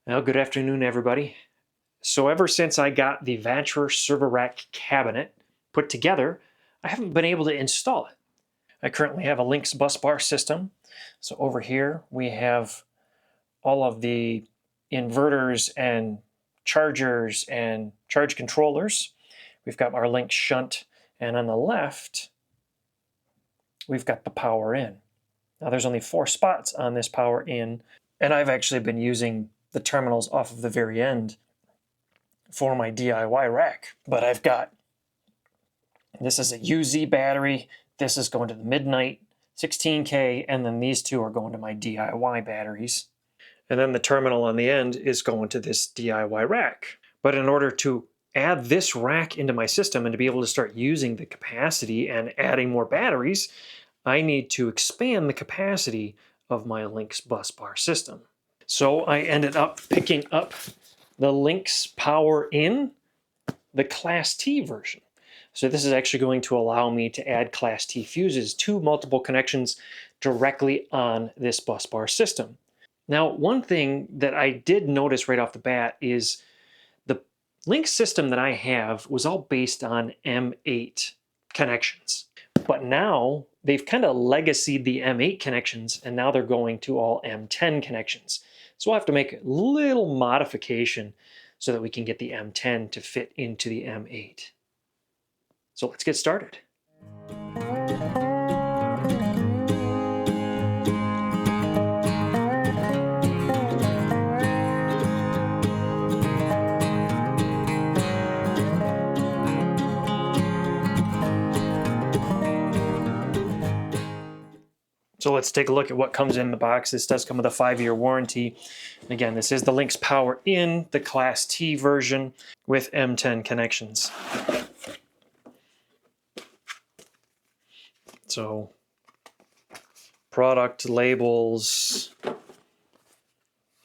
Well, good afternoon, everybody. So ever since I got the Vatrer server rack cabinet put together, I haven't been able to install it. I currently have a Lynx Busbar system. So over here we have all of the inverters and chargers and charge controllers. We've got our Lynx shunt, and on the left we've got the power in. Now there's only 4 spots on this power in, and I've actually been using the terminals off of the very end for my DIY rack. But I've got, this is a UZ battery, this is going to the Midnight 16K, and then these two are going to my DIY batteries. And then the terminal on the end is going to this DIY rack. But in order to add this rack into my system and to be able to start using the capacity and adding more batteries, I need to expand the capacity of my Lynx Busbar system. So I ended up picking up the Lynx Power In, the Class T version. So this is actually going to allow me to add Class T fuses to multiple connections directly on this busbar system. Now, one thing that I did notice right off the bat is the Lynx system that I have was all based on M8 connections. But now they've kind of legacied the M8 connections, and now they're going to all M10 connections. So we'll have to make a little modification so that we can get the M10 to fit into the M8. So let's get started. So let's take a look at what comes in the box. This does come with a 5-year warranty. And again, this is the Lynx Power In, the Class T version with M10 connections. So product labels,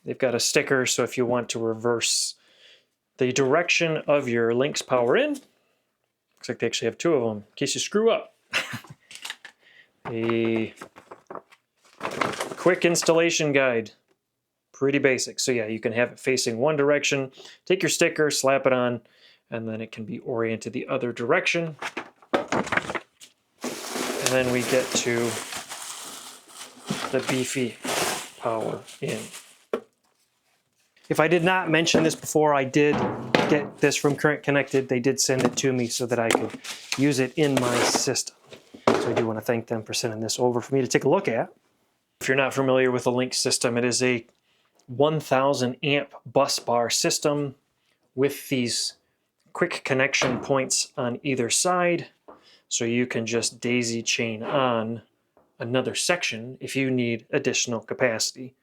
they've got a sticker, so if you want to reverse the direction of your Lynx Power In, looks like they actually have 2 of them in case you screw up. A quick installation guide, pretty basic. So yeah, you can have it facing one direction, take your sticker, slap it on, and then it can be oriented the other direction. And then we get to the beefy Power In. If I did not mention this before, I did get this from Current Connected. They did send it to me so that I could use it in my system. So I do want to thank them for sending this over for me to take a look at. If you're not familiar with the Lynx system, it is a 1000 amp bus bar system with these quick connection points on either side. So you can just daisy chain on another section if you need additional capacity.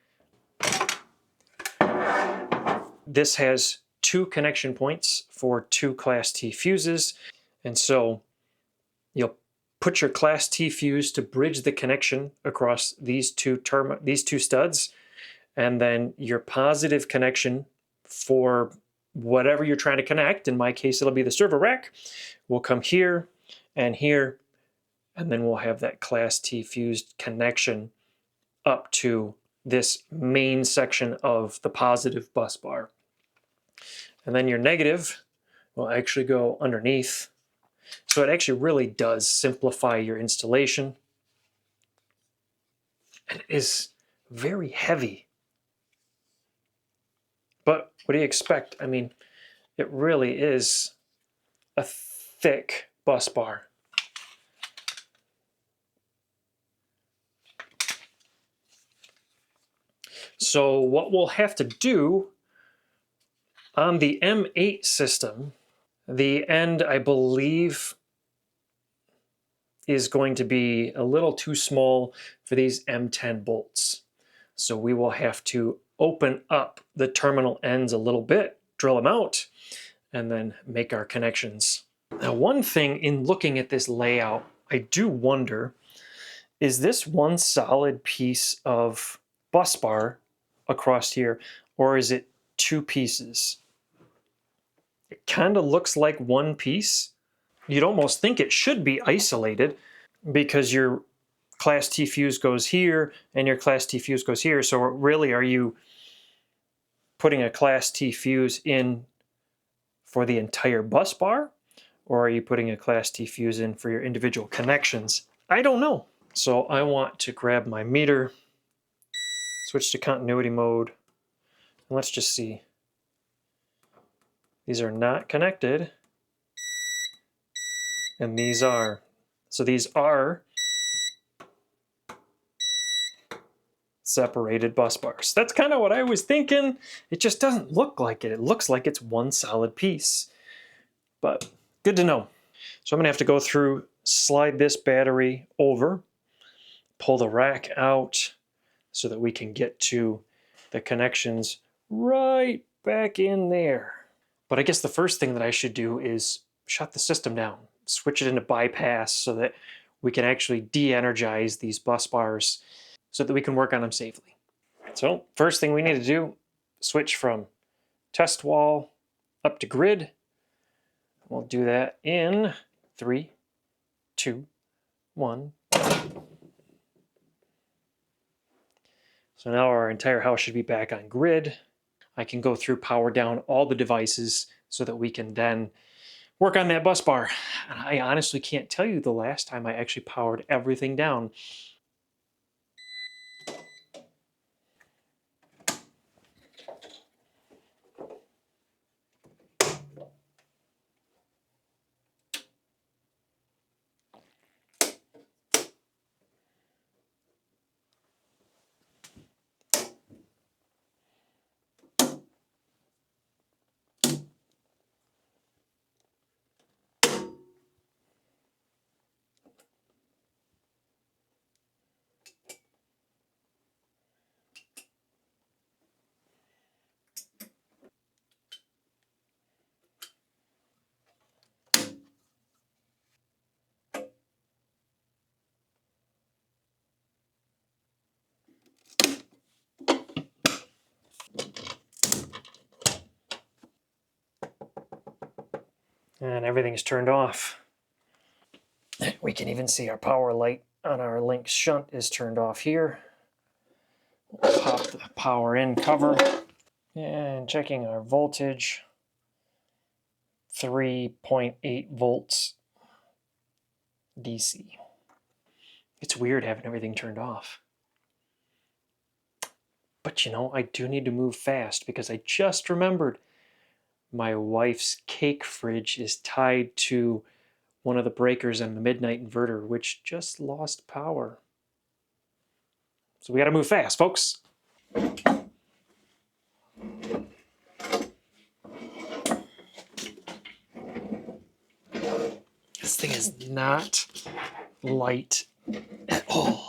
This has 2 connection points for 2 Class T fuses. And so you'll put your Class T fuse to bridge the connection across these two studs, and then your positive connection for whatever you're trying to connect, in my case it'll be the server rack, will come here, and then we'll have that Class T fused connection up to this main section of the positive bus bar. And then your negative will actually go underneath. So it actually really does simplify your installation. And it is very heavy. But what do you expect? I mean, it really is a thick bus bar. So what we'll have to do on the M8 system, the end, I believe, is going to be a little too small for these M10 bolts. So we will have to open up the terminal ends a little bit, drill them out, and then make our connections. Now, one thing in looking at this layout, I do wonder, is this one solid piece of bus bar across here, or is it 2 pieces? It kind of looks like one piece. You'd almost think it should be isolated because your Class T fuse goes here and your Class T fuse goes here. So really, are you putting a Class T fuse in for the entire bus bar, or are you putting a Class T fuse in for your individual connections? I don't know. So I want to grab my meter, switch to continuity mode, and let's just see. These are not connected, and these are. So these are separated bus bars. That's kind of what I was thinking. It just doesn't look like it. It looks like it's one solid piece, but good to know. So I'm gonna have to go through, slide this battery over, pull the rack out so that we can get to the connections right back in there. But I guess the first thing that I should do is shut the system down, switch it into bypass so that we can actually de-energize these bus bars so that we can work on them safely. So first thing we need to do, switch from test wall up to grid. We'll do that in 3, 2, 1. So now our entire house should be back on grid. I can go through, power down all the devices so that we can then work on that bus bar. And I honestly can't tell you the last time I actually powered everything down. And everything's turned off. We can even see our power light on our Lynx shunt is turned off here. We'll pop the power in cover and checking our voltage, 3.8 volts DC. It's weird having everything turned off. But you know, I do need to move fast because I just remembered my wife's cake fridge is tied to one of the breakers in the midnight inverter, which just lost power. So we gotta move fast, folks. This thing is not light at all.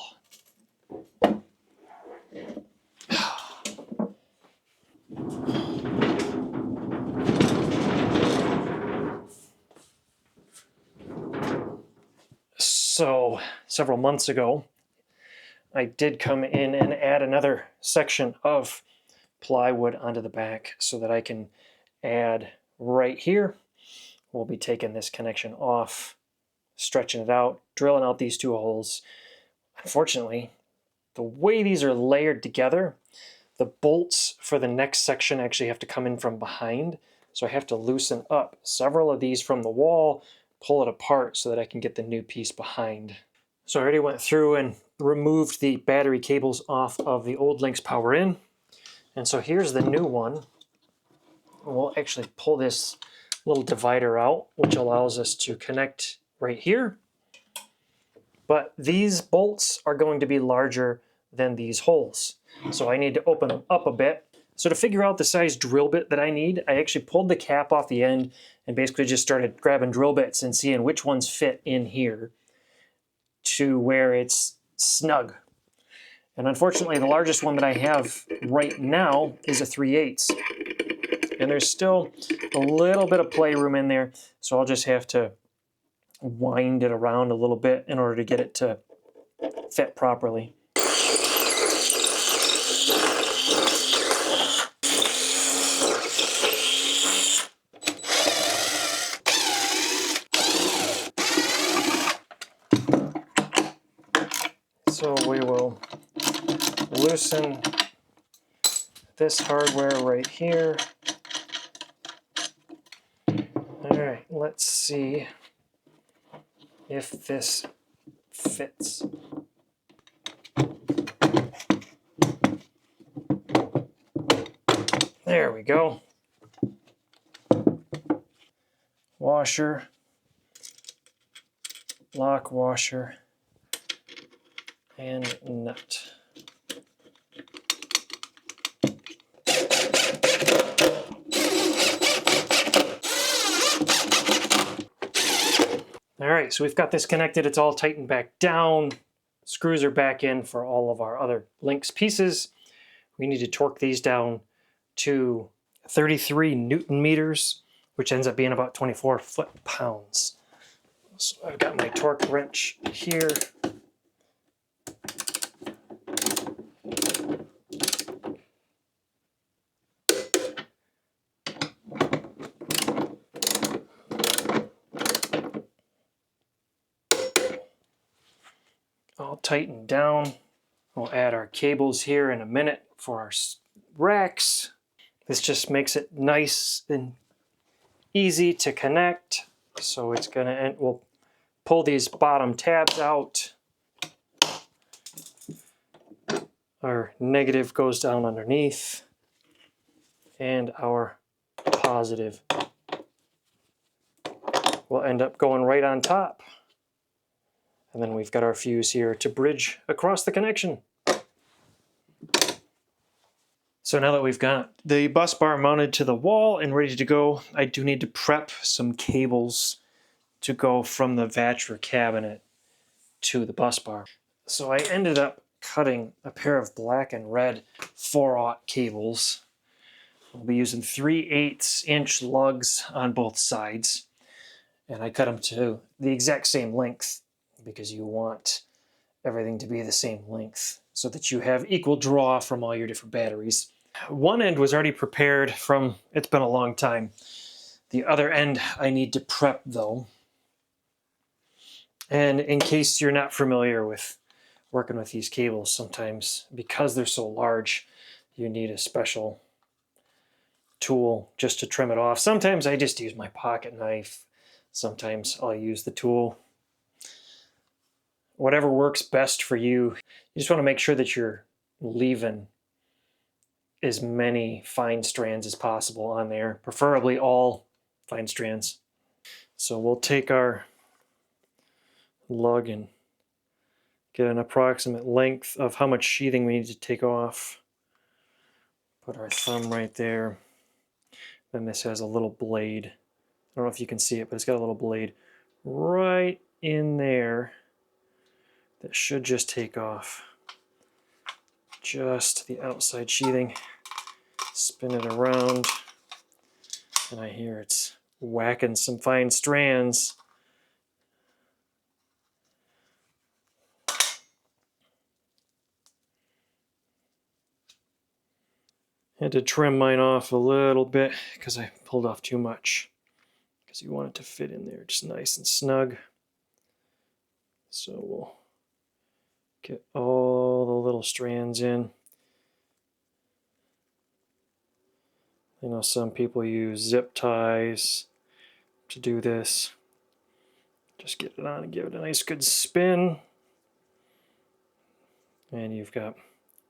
So several months ago, I did come in and add another section of plywood onto the back so that I can add right here. We'll be taking this connection off, stretching it out, drilling out these 2 holes. Unfortunately, the way these are layered together, the bolts for the next section actually have to come in from behind. So I have to loosen up several of these from the wall, pull it apart so that I can get the new piece behind. So I already went through and removed the battery cables off of the old Lynx Power In. And so here's the new one. We'll actually pull this little divider out, which allows us to connect right here. But these bolts are going to be larger than these holes. So I need to open them up a bit. So to figure out the size drill bit that I need, I actually pulled the cap off the end and basically just started grabbing drill bits and seeing which ones fit in here to where it's snug. And unfortunately, the largest one that I have right now is a 3/8. And there's still a little bit of playroom in there, so I'll just have to wind it around a little bit in order to get it to fit properly. So we will loosen this hardware right here. All right, let's see if this fits. There we go. Washer, lock washer, and nut. All right, so we've got this connected. It's all tightened back down. Screws are back in for all of our other Lynx pieces. We need to torque these down to 33 Newton meters, which ends up being about 24 foot-pounds. So I've got my torque wrench here. All tightened down. We'll add our cables here in a minute for our racks. This just makes it nice and easy to connect. So it's gonna end, we'll pull these bottom tabs out. Our negative goes down underneath, and our positive will end up going right on top. And then we've got our fuse here to bridge across the connection. So now that we've got the bus bar mounted to the wall and ready to go, I do need to prep some cables to go from the Vatrer cabinet to the bus bar. So I ended up cutting a pair of black and red 4/0 cables. I'll be using 3/8 inch lugs on both sides. And I cut them to the exact same length because you want everything to be the same length so that you have equal draw from all your different batteries. One end was already prepared from, it's been a long time. The other end I need to prep though. And in case you're not familiar with working with these cables, sometimes because they're so large, you need a special tool just to trim it off. Sometimes I just use my pocket knife. Sometimes I'll use the tool. Whatever works best for you. You just want to make sure that you're leaving as many fine strands as possible on there, preferably all fine strands. So we'll take our lug and get an approximate length of how much sheathing we need to take off. Put our thumb right there. Then this has a little blade. I don't know if you can see it, but it's got a little blade right in there that should just take off just the outside sheathing. Spin it around, and I hear it's whacking some fine strands. Had to trim mine off a little bit because I pulled off too much, because you want it to fit in there just nice and snug. So we'll get all the little strands in. I know some people use zip ties to do this. Just get it on and give it a nice good spin. And you've got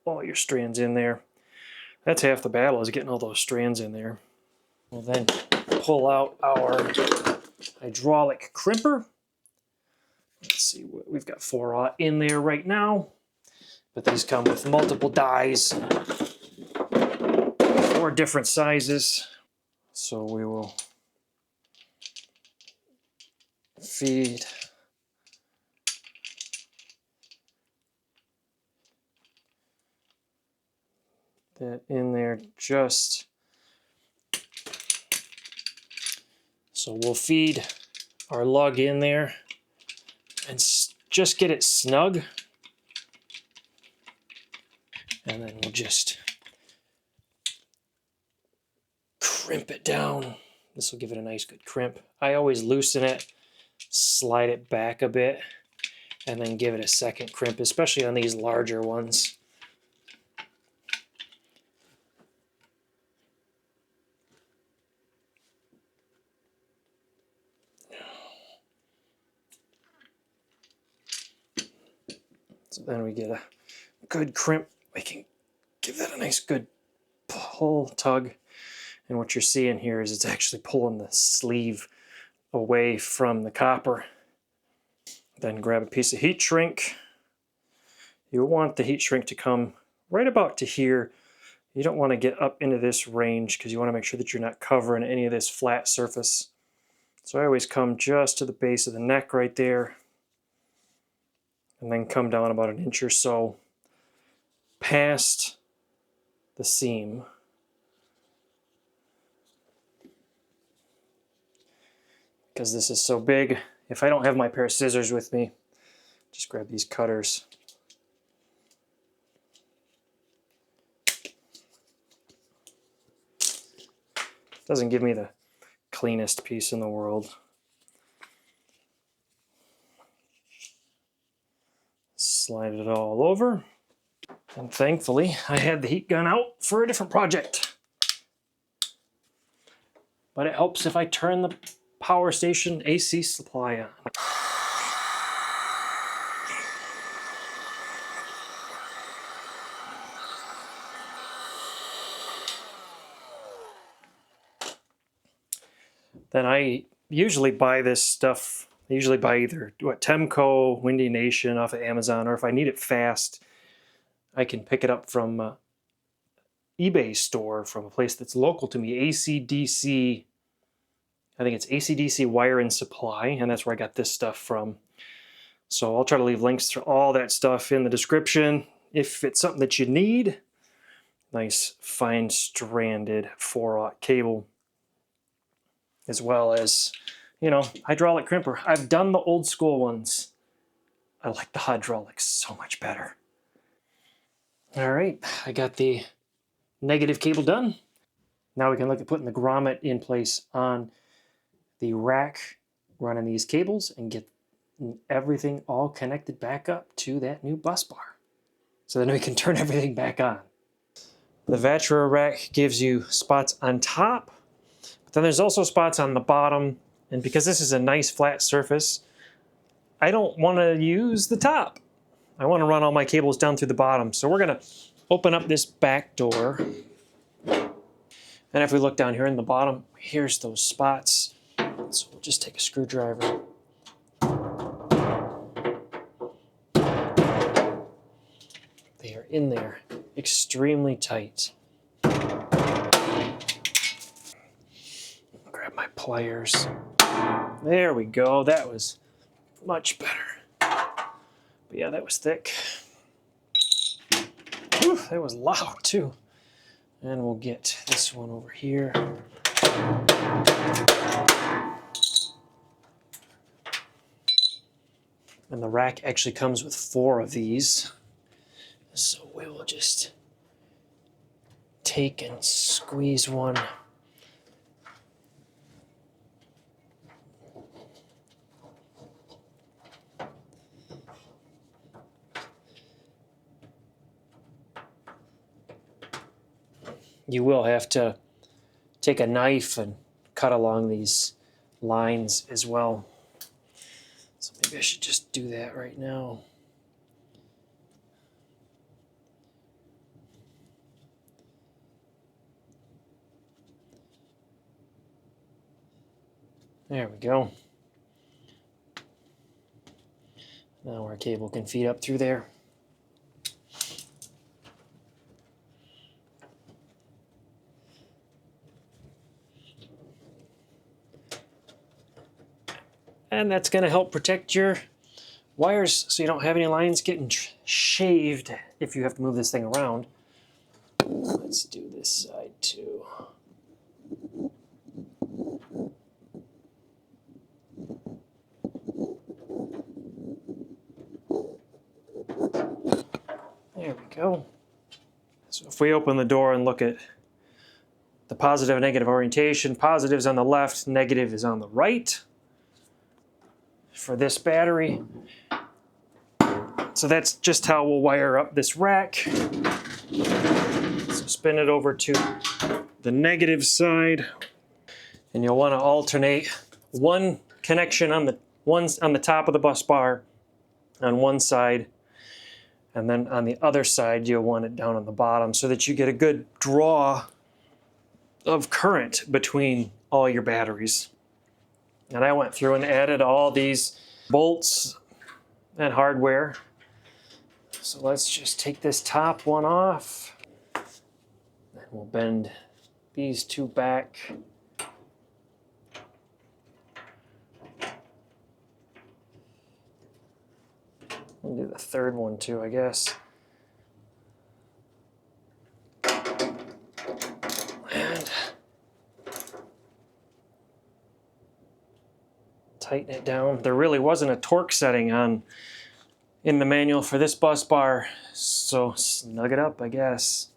all your strands in there. That's half the battle, is getting all those strands in there. We'll then pull out our hydraulic crimper. Let's see, we've got 4/0 in there right now, but these come with multiple dies, 4 different sizes. So we will feed that in there just so we'll feed our lug in there and just get it snug, and then we'll just crimp it down. This will give it a nice good crimp. I always loosen it, slide it back a bit, and then give it a second crimp, especially on these larger ones. then we get a good crimp. We can give that a nice good pull, tug. And what you're seeing here is it's actually pulling the sleeve away from the copper. Then grab a piece of heat shrink. You want the heat shrink to come right about to here. You don't want to get up into this range because you want to make sure that you're not covering any of this flat surface. So I always come just to the base of the neck right there, and then come down about 1 inch or so past the seam. Because this is so big, if I don't have my pair of scissors with me, just grab these cutters. Doesn't give me the cleanest piece in the world. Slide it all over. And thankfully, I had the heat gun out for a different project. But it helps if I turn the power station AC supply on. Then I usually buy this stuff. I usually buy either Temco, Windy Nation off of Amazon, or if I need it fast, I can pick it up from eBay store from a place that's local to me, ACDC. I think it's ACDC Wire and Supply, and that's where I got this stuff from. So I'll try to leave links to all that stuff in the description. If it's something that you need, nice fine stranded 4/0 cable, as well as, you know, hydraulic crimper. I've done the old school ones. I like the hydraulics so much better. All right, I got the negative cable done. Now we can look at putting the grommet in place on the rack, running these cables, and get everything all connected back up to that new bus bar. So then we can turn everything back on. The Vatrer rack gives you spots on top, but then there's also spots on the bottom. And because this is a nice flat surface, I don't want to use the top. I want to run all my cables down through the bottom. So we're going to open up this back door. And if we look down here in the bottom, here's those spots. So we'll just take a screwdriver. They are in there, extremely tight. Grab my pliers. There we go, that was much better. But yeah, that was thick. Whew, that was loud too. And we'll get this one over here. And the rack actually comes with 4 of these. So we will just take and squeeze one. You will have to take a knife and cut along these lines as well. So maybe I should just do that right now. There we go. Now our cable can feed up through there. And that's going to help protect your wires so you don't have any lines getting shaved if you have to move this thing around. Let's do this side too. There we go. So if we open the door and look at the positive and negative orientation, positive is on the left, negative is on the right for this battery. So that's just how we'll wire up this rack. So spin it over to the negative side, and you'll want to alternate one connection on the top of the bus bar on one side, And then on the other side, you'll want it down on the bottom so that you get a good draw of current between all your batteries. And I went through and added all these bolts and hardware. So let's just take this top one off. And we'll bend these two back. We'll do the third one too, I guess. And tighten it down. There really wasn't a torque setting in the manual for this bus bar, so snug it up, I guess.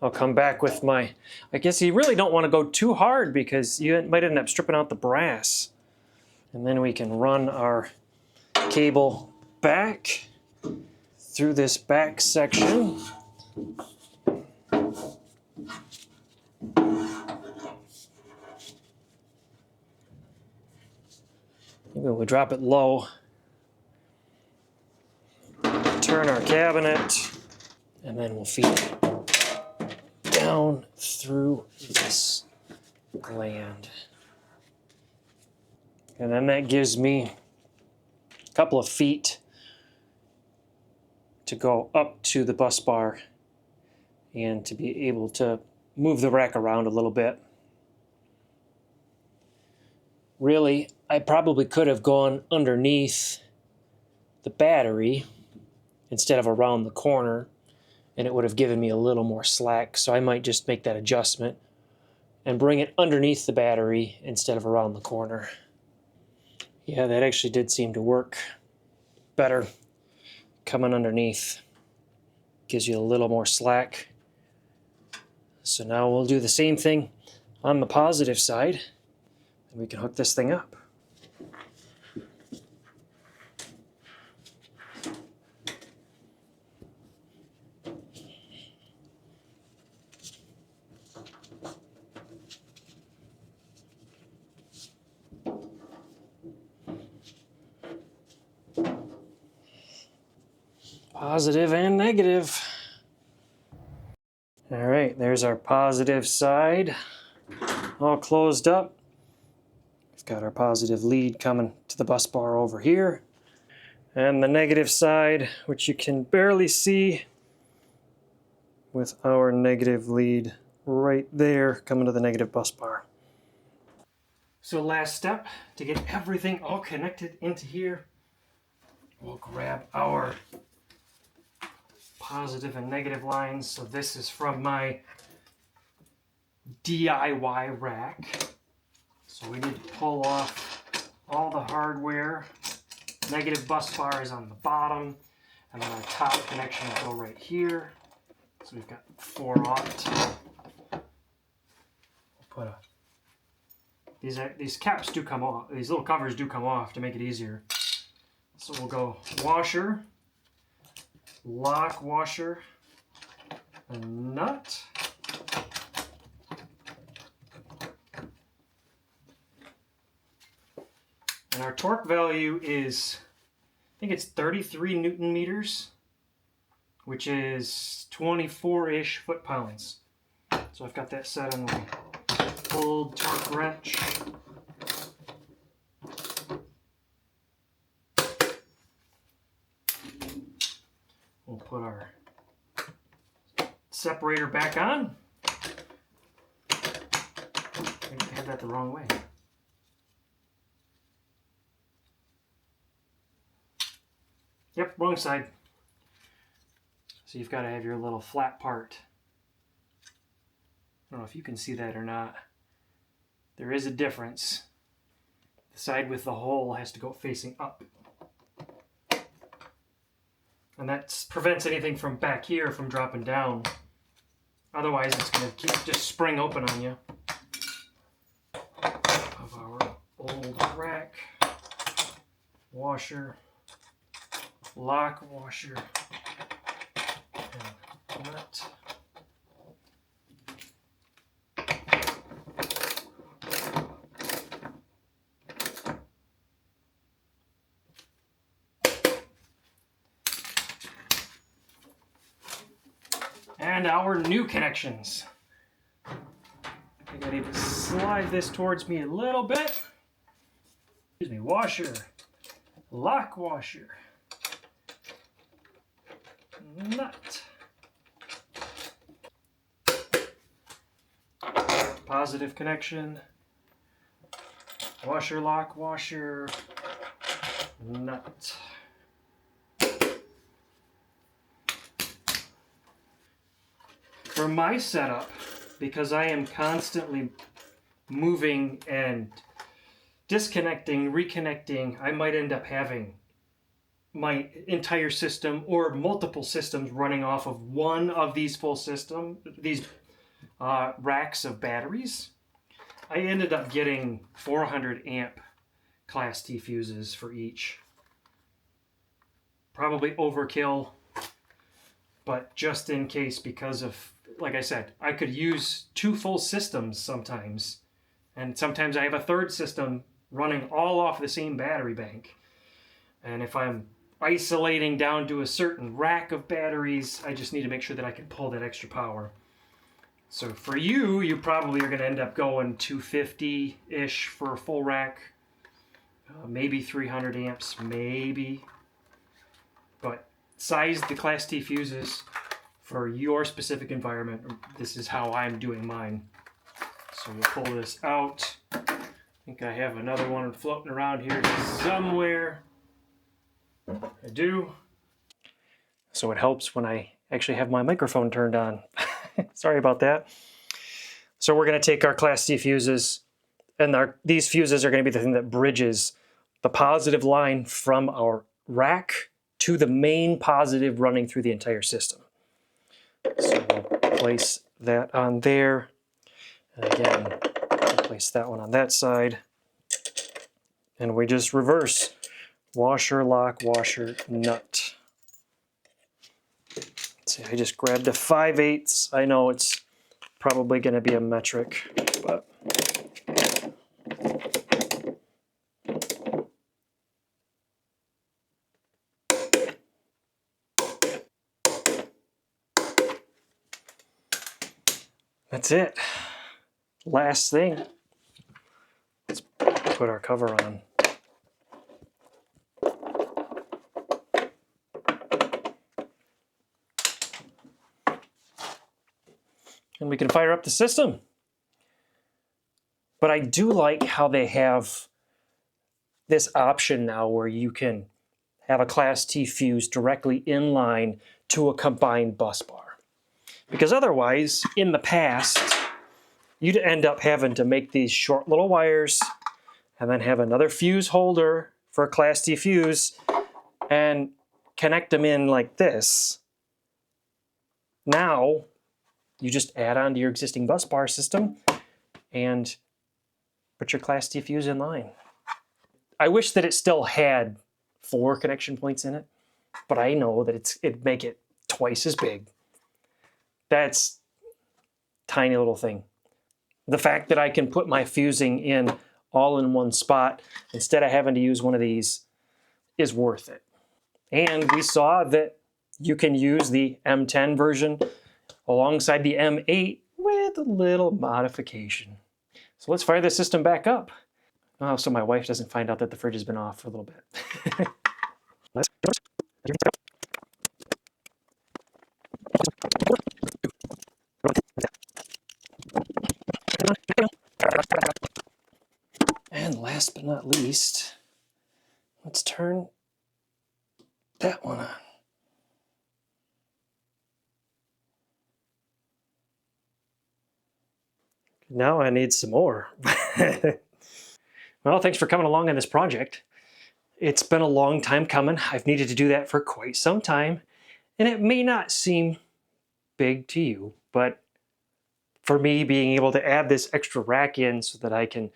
I'll come back with my, I guess you really don't want to go too hard because you might end up stripping out the brass. And then we can run our cable back through this back section. Maybe we'll drop it low. Turn our cabinet, and then we'll feed it down through this gland. And then that gives me a couple of feet to go up to the bus bar and to be able to move the rack around a little bit. Really, I probably could have gone underneath the battery instead of around the corner, and it would have given me a little more slack. So I might just make that adjustment and bring it underneath the battery instead of around the corner. Yeah, that actually did seem to work better. Coming underneath gives you a little more slack. So now we'll do the same thing on the positive side, and we can hook this thing up. Positive and negative. All right, there's our positive side all closed up. We've got our positive lead coming to the bus bar over here. And the negative side, which you can barely see, with our negative lead right there coming to the negative bus bar. So last step, to get everything all connected into here, we'll grab our positive and negative lines. So this is from my DIY rack. So we need to pull off all the hardware. Negative bus bar is on the bottom, and then our top connection will go right here. So we've got 4-aught. We'll put these caps do come off. These little covers do come off to make it easier. So we'll go washer, lock washer, and nut. And our torque value is, I think it's 33 Newton meters, which is 24-ish foot-pounds. So I've got that set on my old torque wrench. We'll put our separator back on. I had that the wrong way. Yep, wrong side. So you've got to have your little flat part. I don't know if you can see that or not. There is a difference. The side with the hole has to go facing up. And that prevents anything from back here from dropping down. Otherwise, it's going to keep just spring open on you. Of our old rack, washer, lock washer, and nut. And our new connections. I think I need to slide this towards me a little bit. Excuse me, washer, lock washer, nut, positive connection, washer, lock washer, nut. For my setup, because I am constantly moving and disconnecting, reconnecting, I might end up having my entire system or multiple systems running off of one of these racks of batteries. I ended up getting 400 amp Class T fuses for each. Probably overkill, but just in case, because of, like I said, I could use 2 full systems sometimes, and sometimes I have a third system running all off the same battery bank. And if I'm isolating down to a certain rack of batteries, I just need to make sure that I can pull that extra power. So for you, you probably are going to end up going 250-ish for a full rack, maybe 300 amps, maybe. But size the Class T fuses for your specific environment. This is how I'm doing mine. So we'll pull this out. I think I have another one floating around here somewhere. I do. So it helps when I actually have my microphone turned on. Sorry about that. So we're going to take our Class C fuses, and these fuses are going to be the thing that bridges the positive line from our rack to the main positive running through the entire system. So we'll place that on there. And again, we'll place that one on that side. And we just reverse. Washer, lock, washer, nut. Let's see, I just grabbed a 5/8. I know it's probably going to be a metric, but that's it. Last thing. Let's put our cover on. And we can fire up the system. But I do like how they have this option now where you can have a Class T fuse directly in line to a combined bus bar. Because otherwise, in the past, you'd end up having to make these short little wires and then have another fuse holder for a Class T fuse and connect them in like this. Now, you just add on to your existing bus bar system and put your Class T fuse in line. I wish that it still had 4 connection points in it, but I know that it'd make it twice as big. That's a tiny little thing. The fact that I can put my fusing in all in one spot instead of having to use one of these is worth it. And we saw that you can use the M10 version alongside the M8 with a little modification. So let's fire the system back up. Oh, so my wife doesn't find out that the fridge has been off for a little bit. And last but not least, let's turn that one on. Now I need some more. Well, thanks for coming along on this project. It's been a long time coming. I've needed to do that for quite some time, and it may not seem big to you, but for me, being able to add this extra rack in so that I can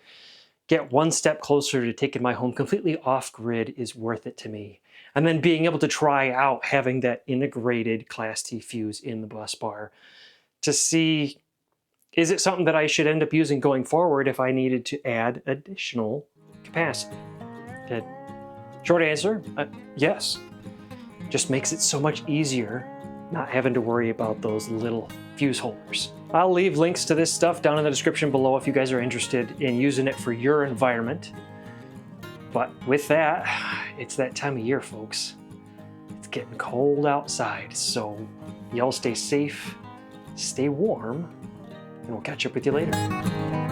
get one step closer to taking my home completely off-grid is worth it to me. And then being able to try out having that integrated Class T fuse in the bus bar to see, is it something that I should end up using going forward if I needed to add additional capacity? Short answer, yes. Just makes it so much easier not having to worry about those little fuse holders. I'll leave links to this stuff down in the description below if you guys are interested in using it for your environment. But with that, it's that time of year, folks. It's getting cold outside, so y'all stay safe, stay warm, and we'll catch up with you later.